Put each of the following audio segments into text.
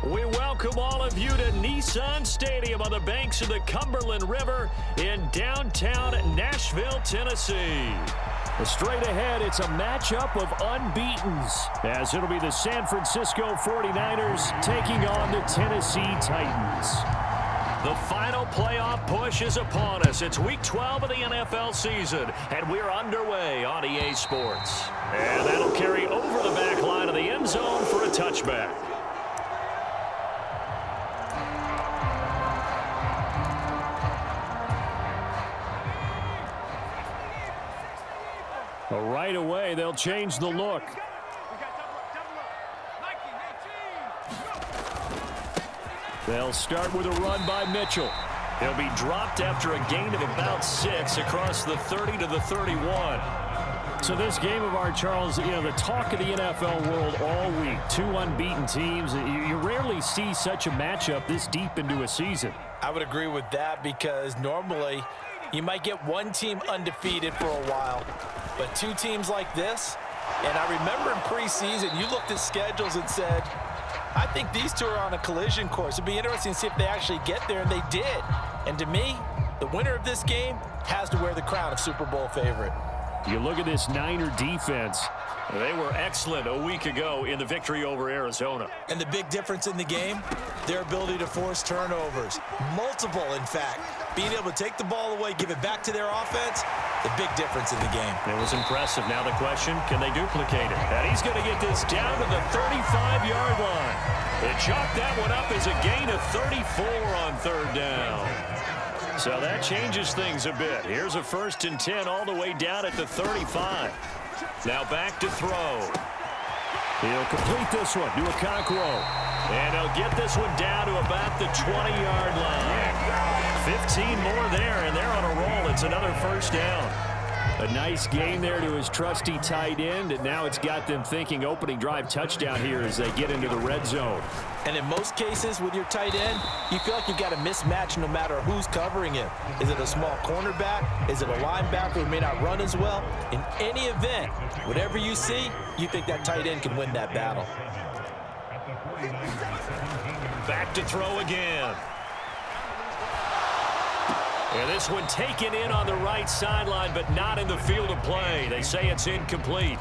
We welcome all of you to Nissan Stadium on the banks of the Cumberland River in downtown Nashville, Tennessee. Straight ahead, it's a matchup of unbeatens, as it'll be the San Francisco 49ers taking on the Tennessee Titans. The final playoff push is upon us. It's Week 12 of the NFL season, and we're underway on EA Sports. And that'll carry over the back line of the end zone for a touchback. Right away, they'll change the look. They'll start with a run by Mitchell. He'll be dropped after a gain of about 6 across the 30 to the 31. So this game of ours, Charles, the talk of the NFL world all week. Two unbeaten teams. You rarely see such a matchup this deep into a season. I would agree with that because normally you might get one team undefeated for a while, but two teams like this, and I remember in preseason you looked at schedules and said, I think these two are on a collision course. It'd be interesting to see if they actually get there, and they did. And to me, the winner of this game has to wear the crown of Super Bowl favorite. You look at this Niner defense. They were excellent a week ago in the victory over Arizona. And the big difference in the game, their ability to force turnovers. Multiple, in fact. Being able to take the ball away, give it back to their offense, the big difference in the game. It was impressive. Now the question, can they duplicate it? And he's going to get this down to the 35-yard line. They chalked that one up as a gain of 34 on third down. So that changes things a bit. Here's a 1st and 10 all the way down at the 35. Now back to throw. He'll complete this one to Okonkwo. And he'll get this one down to about the 20-yard line. 15 more there, and they're on a roll. It's another first down. A nice gain there to his trusty tight end, and now it's got them thinking opening drive touchdown here as they get into the red zone. And in most cases with your tight end, you feel like you've got a mismatch no matter who's covering him. Is it a small cornerback? Is it a linebacker who may not run as well? In any event, whatever you see, you think that tight end can win that battle. Back to throw again. And this one taken in on the right sideline, but not in the field of play. They say it's incomplete.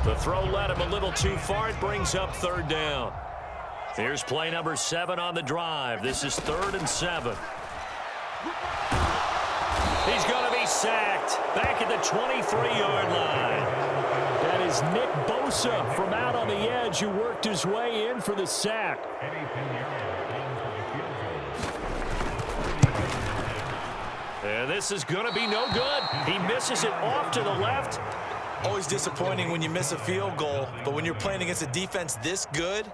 The throw led him a little too far. It brings up third down. Here's play number 7 on the drive. This is 3rd and 7. He's going to be sacked back at the 23-yard line. That is Nick Bosa from out on the edge who worked his way in for the sack. And this is going to be no good. He misses it off to the left. Always disappointing when you miss a field goal, but when you're playing against a defense this good,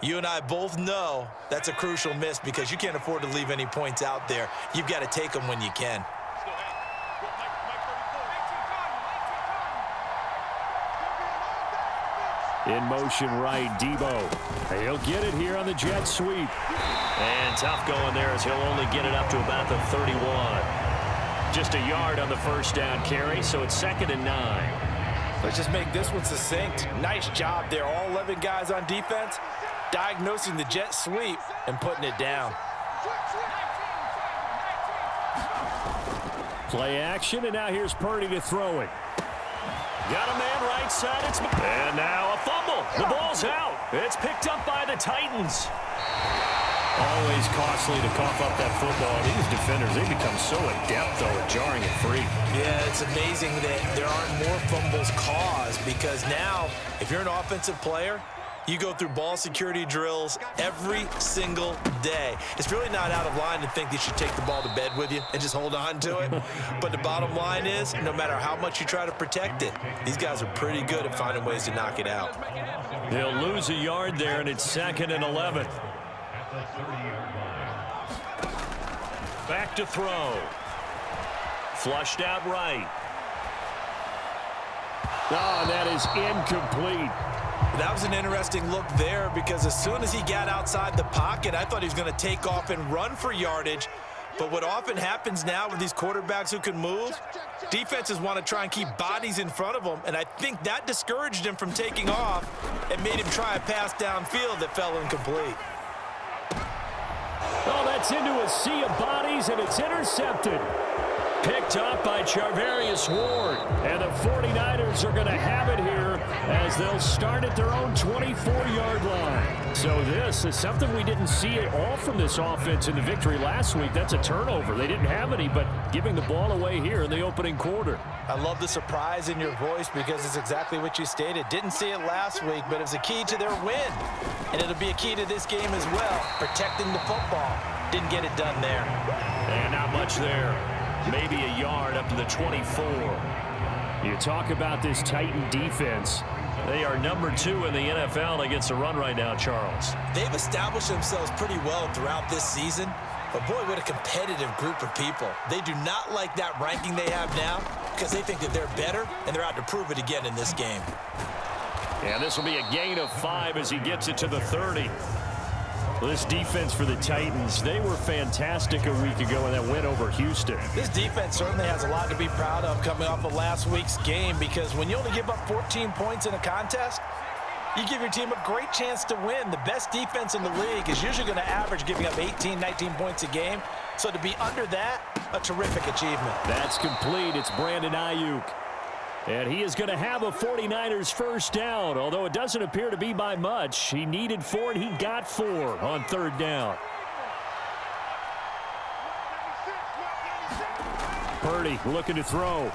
you and I both know that's a crucial miss because you can't afford to leave any points out there. You've got to take them when you can. In motion right, Debo. He'll get it here on the jet sweep. And tough going there as he'll only get it up to about the 31. Just a yard on the first down carry, so it's 2nd and 9. Let's just make this one succinct. Nice job there. All 11 guys on defense diagnosing the jet sweep and putting it down. Play action, and now here's Purdy to throw it. Got a man right side. And now a fumble. The ball's out. It's picked up by the Titans. Always costly to cough up that football. These defenders, they become so adept, though, at jarring it free. Yeah, it's amazing that there aren't more fumbles caused because now, if you're an offensive player, you go through ball security drills every single day. It's really not out of line to think that you should take the ball to bed with you and just hold on to it. But the bottom line is, no matter how much you try to protect it, these guys are pretty good at finding ways to knock it out. They'll lose a yard there, and it's 2nd and 11. Back to throw. Flushed out right. Oh, that is incomplete. That was an interesting look there because as soon as he got outside the pocket, I thought he was going to take off and run for yardage. But what often happens now with these quarterbacks who can move, defenses want to try and keep bodies in front of them, and I think that discouraged him from taking off and made him try a pass downfield that fell incomplete. Oh, that's into a sea of bodies, and it's intercepted. Picked up by Charvarius Ward. And the 49ers are going to have it here as they'll start at their own 24-yard line. So this is something we didn't see at all from this offense in the victory last week. That's a turnover. They didn't have any, but giving the ball away here in the opening quarter. I love the surprise in your voice because it's exactly what you stated. Didn't see it last week, but it was a key to their win. And it'll be a key to this game as well, protecting the football. Didn't get it done there. And not much there. Maybe a yard up to the 24. You talk about this Titan defense. They are number 2 in the NFL against the run right now, Charles. They've established themselves pretty well throughout this season. But, boy, what a competitive group of people. They do not like that ranking they have now because they think that they're better, and they're out to prove it again in this game. And this will be a gain of 5 as he gets it to the 30. Well, this defense for the Titans, they were fantastic a week ago in that win over Houston. This defense certainly has a lot to be proud of coming off of last week's game because when you only give up 14 points in a contest, you give your team a great chance to win. The best defense in the league is usually going to average giving up 18, 19 points a game. So to be under that, a terrific achievement. That's complete. It's Brandon Ayuk. And he is going to have a 49ers first down, although it doesn't appear to be by much. He needed 4, and he got 4 on third down. Purdy looking to throw.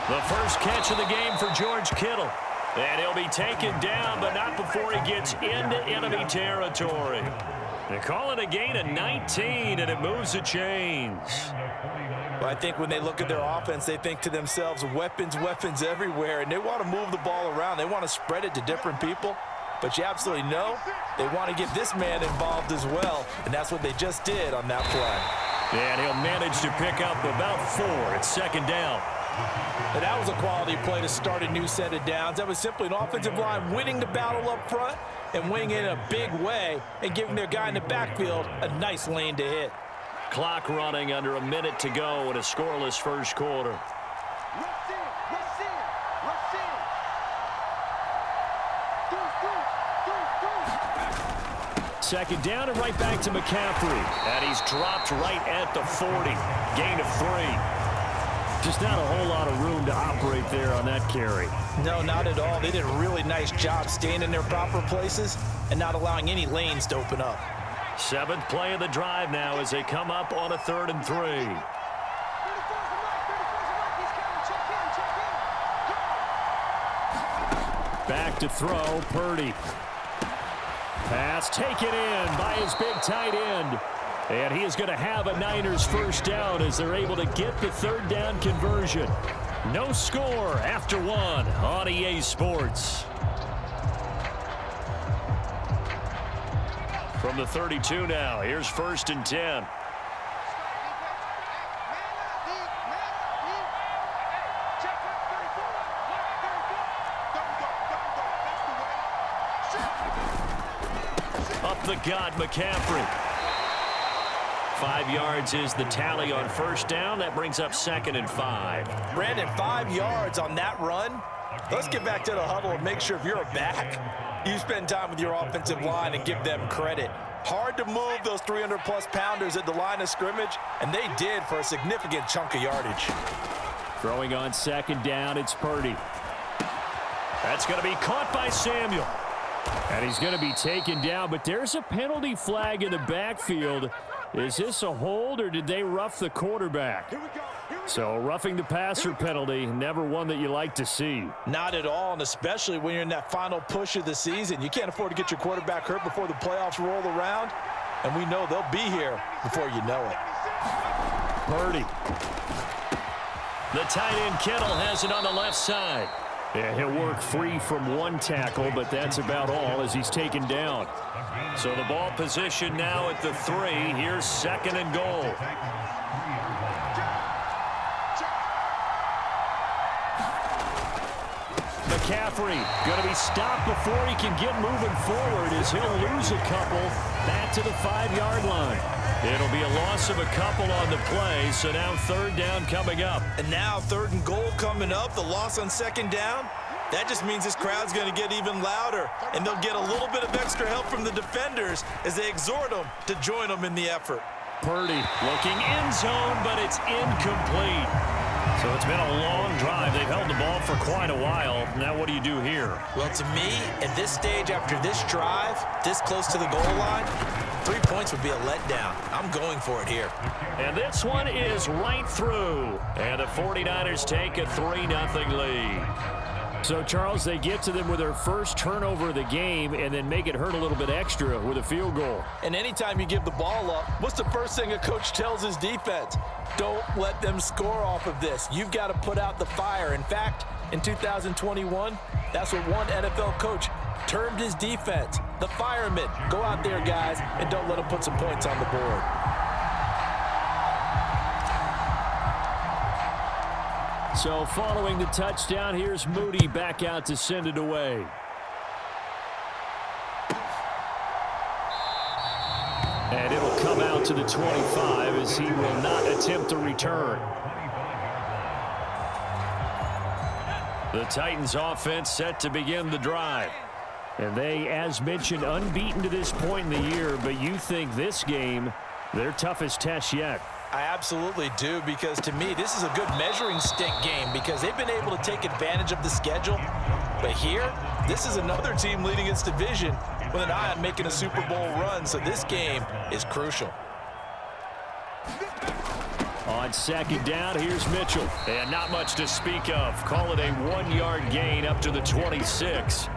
The first catch of the game for George Kittle. And he'll be taken down, but not before he gets into enemy territory. They call it a gain of 19, and it moves the chains. Well, I think when they look at their offense, they think to themselves, weapons, weapons everywhere, and they want to move the ball around. They want to spread it to different people, but you absolutely know they want to get this man involved as well, and that's what they just did on that play. And he'll manage to pick up about 4. It's second down. And that was a quality play to start a new set of downs. That was simply an offensive line winning the battle up front and winning it in a big way and giving their guy in the backfield a nice lane to hit. Clock running under a minute to go in a scoreless first quarter. Second down and right back to McCaffrey. And he's dropped right at the 40. Gain of 3. Just not a whole lot of room to operate there on that carry. No, not at all. They did a really nice job staying in their proper places and not allowing any lanes to open up. 7th play of the drive now as they come up on a 3rd and 3. Back to throw, Purdy. Pass taken in by his big tight end. And he is going to have a Niners first down as they're able to get the 3rd down conversion. No score after 1 on EA Sports. From the 32 now, here's 1st and 10. Up the gut, McCaffrey. 5 yards is the tally on first down. That brings up 2nd and 5. Brandon, 5 yards on that run. Let's get back to the huddle and make sure if you're a back, you spend time with your offensive line and give them credit. Hard to move those 300-plus pounders at the line of scrimmage, and they did for a significant chunk of yardage. Throwing on 2nd down, it's Purdy. That's going to be caught by Samuel. And he's going to be taken down, but there's a penalty flag in the backfield. Is this a hold, or did they rough the quarterback? So roughing the passer penalty, never one that you like to see. Not at all, and especially when you're in that final push of the season. You can't afford to get your quarterback hurt before the playoffs roll around, and we know they'll be here before you know it. Purdy. The tight end Kittle has it on the left side. Yeah, he'll work free from 1 tackle, but that's about all as he's taken down. So the ball position now at the 3. Here's 2nd and goal. McCaffrey going to be stopped before he can get moving forward as he'll lose a couple back to the 5-yard line. It'll be a loss of a couple on the play, so now third down coming up. And now 3rd and goal coming up, the loss on 2nd down. That just means this crowd's going to get even louder, and they'll get a little bit of extra help from the defenders as they exhort them to join them in the effort. Purdy looking end zone, but it's incomplete. So it's been a long drive. They've held the ball for quite a while. Now what do you do here? Well, to me, at this stage after this drive, this close to the goal line, 3 points would be a letdown. I'm going for it here. And this one is right through. And the 49ers take a 3-0 lead. So, Charles, they get to them with their first turnover of the game and then make it hurt a little bit extra with a field goal. And anytime you give the ball up, what's the first thing a coach tells his defense? Don't let them score off of this. You've got to put out the fire. In fact, in 2021, that's what one NFL coach termed his defense, the firemen. Go out there, guys, and don't let them put some points on the board. So following the touchdown, here's Moody back out to send it away. And it'll come out to the 25 as he will not attempt to return. The Titans offense set to begin the drive. And they, as mentioned, unbeaten to this point in the year, but you think this game, their toughest test yet. I absolutely do, because to me, this is a good measuring stick game because they've been able to take advantage of the schedule. But here, this is another team leading its division with an eye on making a Super Bowl run, so this game is crucial. On 2nd down, here's Mitchell. And not much to speak of. Call it a 1-yard gain up to the 26.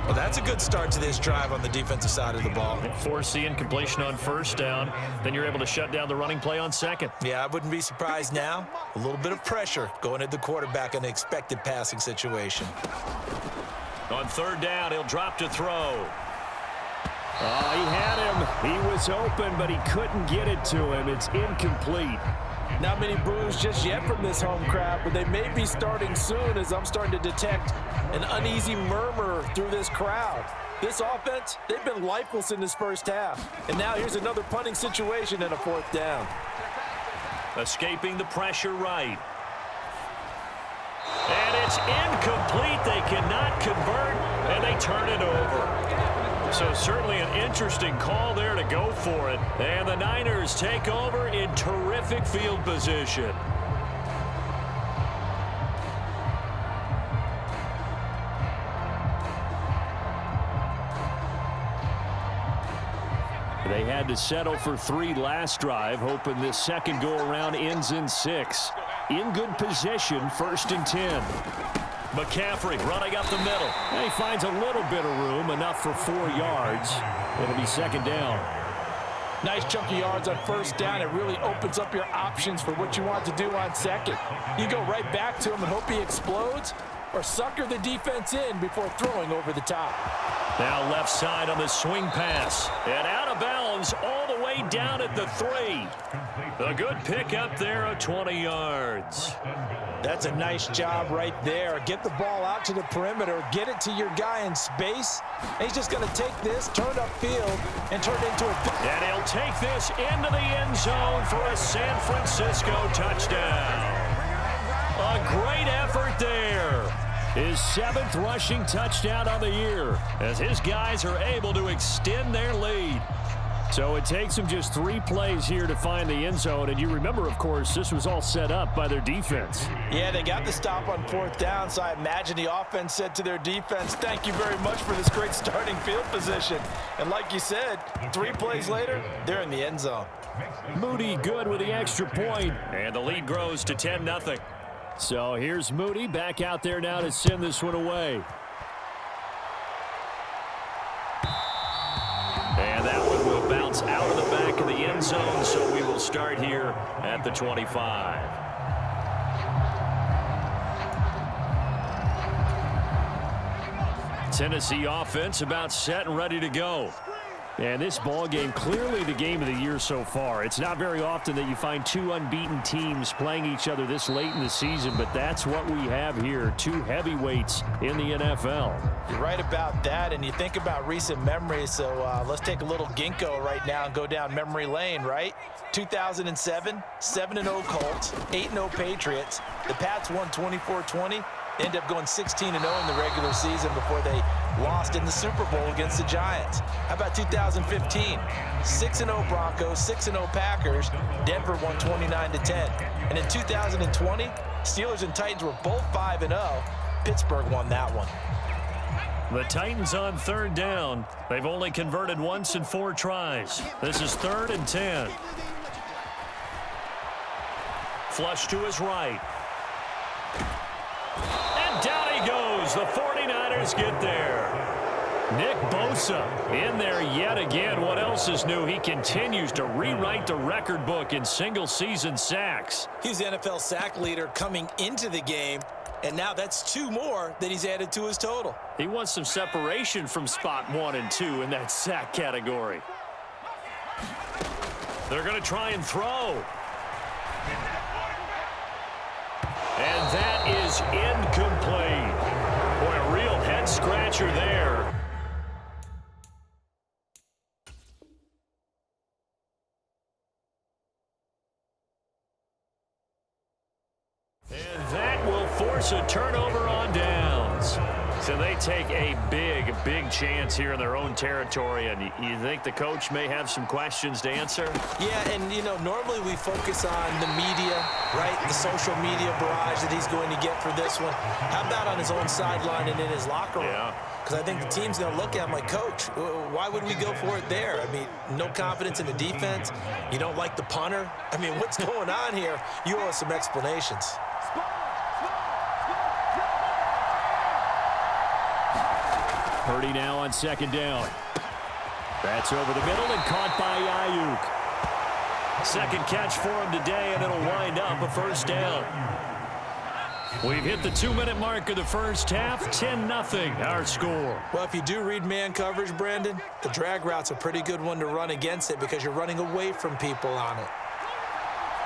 Well, that's a good start to this drive on the defensive side of the ball. Force the incompletion on 1st down. Then you're able to shut down the running play on 2nd. Yeah, I wouldn't be surprised now. A little bit of pressure going at the quarterback in an expected passing situation. On 3rd down, he'll drop to throw. Oh, he had him. He was open, but he couldn't get it to him. It's incomplete. Not many boos just yet from this home crowd, but they may be starting soon as I'm starting to detect an uneasy murmur through this crowd. This offense, they've been lifeless in this first half. And now here's another punting situation and a 4th down. Escaping the pressure right. And it's incomplete. They cannot convert, and they turn it over. So certainly an interesting call there to go for it. And the Niners take over in terrific field position. They had to settle for 3 last drive, hoping this second go-around ends in 6. In good position, 1st and 10. McCaffrey running up the middle. And he finds a little bit of room, enough for 4 yards. It'll be 2nd down. Nice chunky yards on 1st down. It really opens up your options for what you want to do on 2nd. You go right back to him and hope he explodes, or sucker the defense in before throwing over the top. Now left side on the swing pass. And out of bounds all the way down at the 3. A good pick up there of 20 yards. That's a nice job right there. Get the ball out to the perimeter. Get it to your guy in space. And he's just going to take this, turn upfield, and turn it into a... And he'll take this into the end zone for a San Francisco touchdown. A great effort there. His 7th rushing touchdown on the year as his guys are able to extend their lead. So it takes them just 3 plays here to find the end zone. And you remember, of course, this was all set up by their defense. Yeah, they got the stop on 4th down, so I imagine the offense said to their defense, thank you very much for this great starting field position. And like you said, 3 plays later, they're in the end zone. Moody good with the extra point, and the lead grows to 10-0. So here's Moody back out there now to send this one away. And that one will bounce out of the back of the end zone, so we will start here at the 25. Tennessee offense about set and ready to go. And this ball game, clearly the game of the year so far. It's not very often that you find two unbeaten teams playing each other this late in the season, but that's what we have here, two heavyweights in the NFL. You're right about that, and you think about recent memories, so let's take a little ginkgo right now and go down memory lane, right? 2007, 7-0 Colts, 8-0 Patriots. The Pats won 24-20. They ended up going 16-0 in the regular season before they lost in the Super Bowl against the Giants. How about 2015? 6-0 Broncos, 6-0 Packers. Denver won 29-10. And in 2020, Steelers and Titans were both 5-0. Pittsburgh won that one. The Titans on third down. They've only converted once in 4 tries. This is 3rd and 10. Flush to his right. And down he goes. The 49ers get there. Nick Bosa in there yet again. What else is new? He continues to rewrite the record book in single-season sacks. He's the NFL sack leader coming into the game, and now that's 2 more that he's added to his total. He wants some separation from spot 1 and 2 in that sack category. They're going to try and throw. And that is incomplete. Boy, a real head-scratcher there. And that will force a turnover on downs. So they take a big chance here in their own territory, and you think the coach may have some questions to answer? Yeah, and, you know, normally we focus on the media, right, the social media barrage that he's going to get for this one. How about on his own sideline and in his locker room? Yeah. Because I think the team's going to look at him like, Coach, why would we go for it there? I mean, no confidence in the defense. You don't like the punter. I mean, what's going on here? You owe us some explanations. Purdy now on 2nd down. That's over the middle and caught by Ayuk. Second catch for him today, and it'll wind up a 1st down. We've hit the 2-minute mark of the first half. 10-0 our score. Well, if you do read man coverage, Brandon, the drag route's a pretty good one to run against it because you're running away from people on it.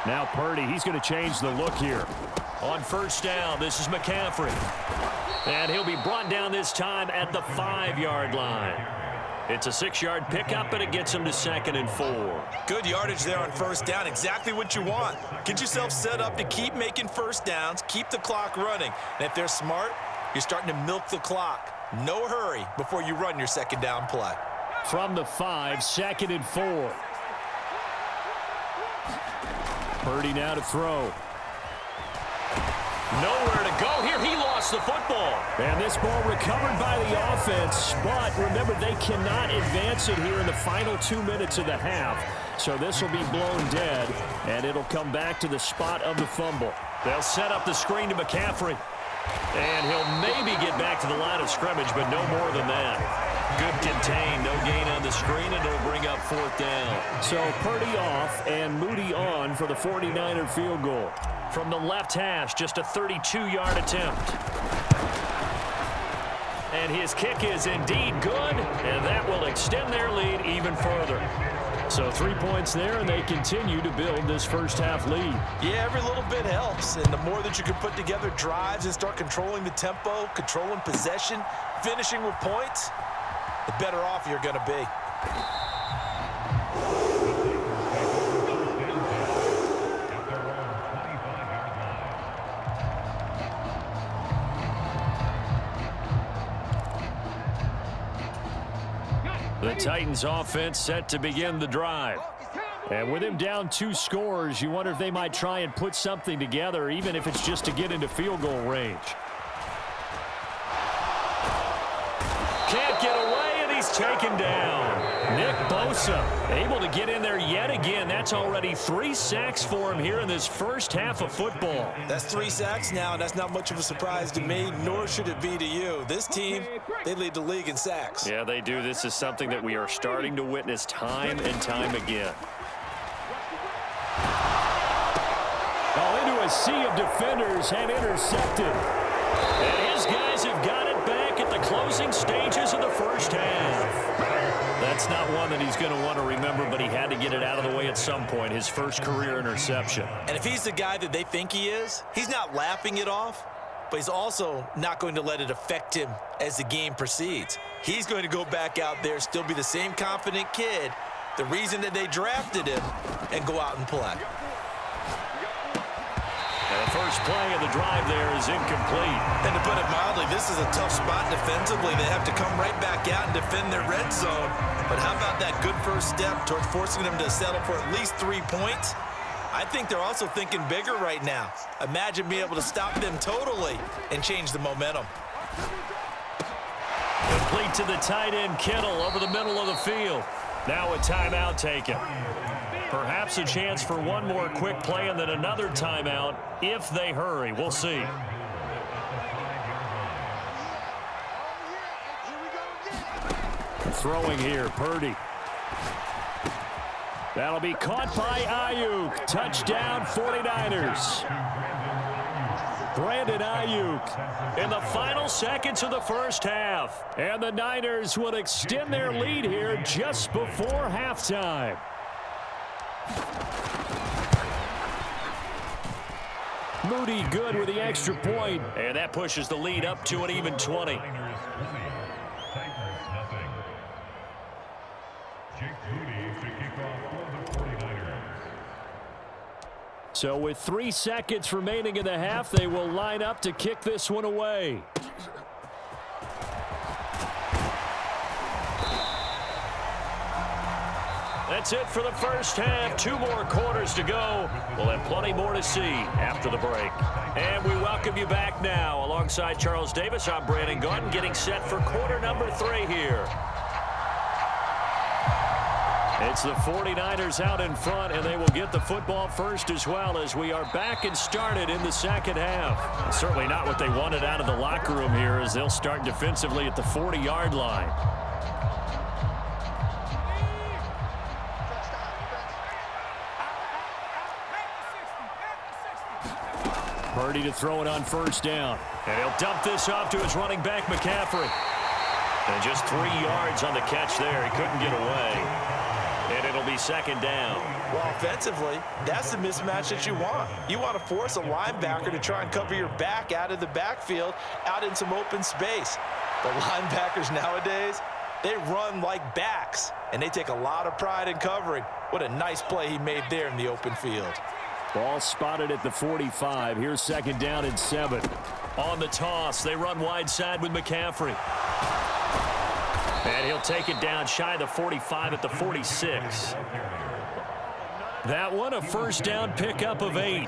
Now Purdy, he's going to change the look here. On 1st down, this is McCaffrey. And he'll be brought down this time at the 5-yard line. It's a 6-yard pickup, and it gets him to 2nd and 4. Good yardage there on 1st down. Exactly what you want. Get yourself set up to keep making 1st downs, keep the clock running. And if they're smart, you're starting to milk the clock. No hurry before you run your 2nd down play. From the 5, 2nd and 4. Purdy now to throw. Nowhere to go here. He lost the football. And this ball recovered by the offense. But remember, they cannot advance it here in the final 2 minutes of the half. So this will be blown dead, and it'll come back to the spot of the fumble. They'll set up the screen to McCaffrey. And he'll maybe get back to the line of scrimmage, but no more than that. Good contain, no gain on the screen, and it'll bring up 4th down. So Purdy off and Moody on for the 49er field goal. From the left hash, just a 32-yard attempt. And his kick is indeed good, and that will extend their lead even further. So 3 points there, and they continue to build this first half lead. Yeah, every little bit helps, and the more that you can put together drives and start controlling the tempo, controlling possession, finishing with points, the better off you're going to be. The Titans offense set to begin the drive. And with him down 2 scores, you wonder if they might try and put something together, even if it's just to get into field goal range. Can't get away, and he's taken down. Nick Bosa able to get in there yet again. That's already 3 sacks for him here in this first half of football. That's 3 sacks now, and that's not much of a surprise to me, nor should it be to you. This team, they lead the league in sacks. Yeah, they do. This is something that we are starting to witness time and time again. Oh, into a sea of defenders and intercepted. And his guys have got it back at the closing stages of the first half. That's not one that he's going to want to remember, but he had to get it out of the way at some point, his first career interception. And if he's the guy that they think he is, he's not laughing it off, but he's also not going to let it affect him as the game proceeds. He's going to go back out there, still be the same confident kid, the reason that they drafted him, and go out and play. And the first play of the drive there is incomplete. And to put it mildly, this is a tough spot defensively. They have to come right back out and defend their red zone. But how about that good first step towards forcing them to settle for at least 3 points? I think they're also thinking bigger right now. Imagine being able to stop them totally and change the momentum. Complete to the tight end, Kittle, over the middle of the field. Now a timeout taken. Perhaps a chance for one more quick play and then another timeout if they hurry. We'll see. Throwing here, Purdy. That'll be caught by Ayuk. Touchdown, 49ers. Brandon Ayuk in the final seconds of the first half. And the Niners will extend their lead here just before halftime. Moody good with the extra point, and that pushes the lead up to an even 20. So with 3 seconds remaining in the half, they will line up to kick this one away. That's it for the first half. 2 more quarters to go. We'll have plenty more to see after the break. And we welcome you back now. Alongside Charles Davis, I'm Brandon Gaudin, getting set for quarter number 3 here. It's the 49ers out in front, and they will get the football first as well as we are back and started in the second half. And certainly not what they wanted out of the locker room here as they'll start defensively at the 40-yard line. Purdy to throw it on first down. And he'll dump this off to his running back, McCaffrey. And just 3 yards on the catch there. He couldn't get away. And it'll be second down. Well, offensively, that's the mismatch that you want. You want to force a linebacker to try and cover your back out of the backfield, out in some open space. The linebackers nowadays, they run like backs, and they take a lot of pride in covering. What a nice play he made there in the open field. Ball spotted at the 45. Here's second down and 7. On the toss, they run wide side with McCaffrey. And he'll take it down shy of the 45 at the 46. That one a first down pickup of 8.